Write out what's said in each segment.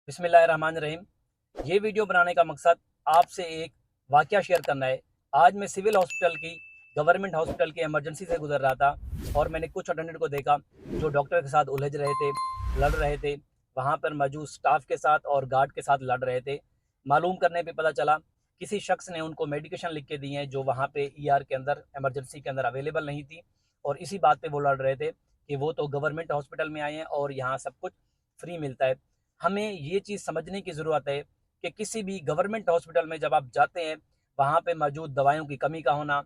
बिस्मिल्लाहिर्रहमानिर्रहीम। ये वीडियो बनाने का मकसद आपसे एक वाक़या शेयर करना है। आज मैं सिविल हॉस्पिटल की गवर्नमेंट हॉस्पिटल की इमरजेंसी से गुज़र रहा था और मैंने कुछ अटेंडेंट को देखा जो डॉक्टर के साथ उलझ रहे थे, लड़ रहे थे। वहाँ पर मौजूद स्टाफ के साथ और गार्ड के साथ लड़ रहे थे। मालूम करने पे पता चला किसी शख्स ने उनको मेडिकेशन लिख के दी हैं जो वहाँ पे ईआर के अंदर इमरजेंसी के अंदर अवेलेबल नहीं थी और इसी बात पे वो लड़ रहे थे कि वो तो गवर्नमेंट हॉस्पिटल में आए हैं और यहाँ सब कुछ फ्री मिलता है। हमें ये चीज़ समझने की ज़रूरत है कि किसी भी गवर्नमेंट हॉस्पिटल में जब आप जाते हैं, वहाँ पे मौजूद दवाइयों की कमी का होना,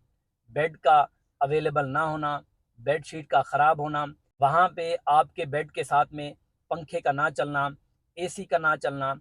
बेड का अवेलेबल ना होना, बेडशीट का ख़राब होना, वहाँ पे आपके बेड के साथ में पंखे का ना चलना, एसी का ना चलना,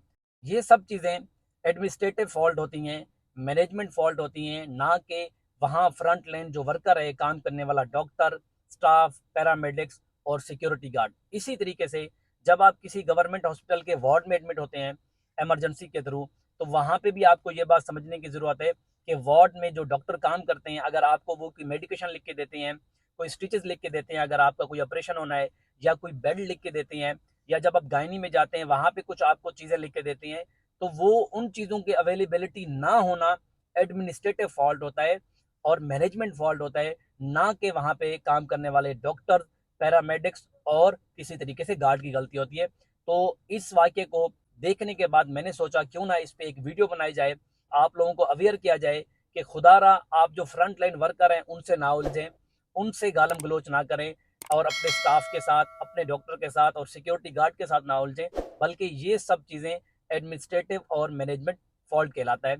ये सब चीज़ें एडमिनिस्ट्रेटिव फ़ॉल्ट होती हैं, मैनेजमेंट फ़ॉल्ट होती हैं, ना कि वहाँ फ्रंट लाइन जो वर्कर है, काम करने वाला डॉक्टर, स्टाफ, पैरामेडिक्स और सिक्योरिटी गार्ड। इसी तरीके से जब आप किसी गवर्नमेंट हॉस्पिटल के वार्ड में एडमिट होते हैं इमरजेंसी के थ्रू, तो वहाँ पे भी आपको ये बात समझने की ज़रूरत है कि वार्ड में जो डॉक्टर काम करते हैं, अगर आपको वो कोई मेडिकेशन लिख के देते हैं, कोई स्टिचेस लिख के देते हैं, अगर आपका कोई ऑपरेशन होना है या कोई बेड लिख के देते हैं, या जब आप गायनी में जाते हैं वहाँ पे कुछ आपको चीज़ें लिख के देती हैं, तो वो उन चीज़ों की अवेलेबिलिटी ना होना एडमिनिस्ट्रेटिव फॉल्ट होता है और मैनेजमेंट फॉल्ट होता है, ना कि वहाँ पे काम करने वाले डॉक्टर, पैरामेडिक्स और किसी तरीके से गार्ड की गलती होती है। तो इस वाक़ये को देखने के बाद मैंने सोचा क्यों ना इस पे एक वीडियो बनाई जाए, आप लोगों को अवेयर किया जाए कि खुदारा आप जो फ्रंट लाइन वर्कर हैं उनसे ना उलझें, उनसे गालम गलोच ना करें और अपने स्टाफ के साथ, अपने डॉक्टर के साथ और सिक्योरिटी गार्ड के साथ ना उलझें, बल्कि ये सब चीज़ें एडमिनिस्ट्रेटिव और मैनेजमेंट फॉल्ट कहलाता है।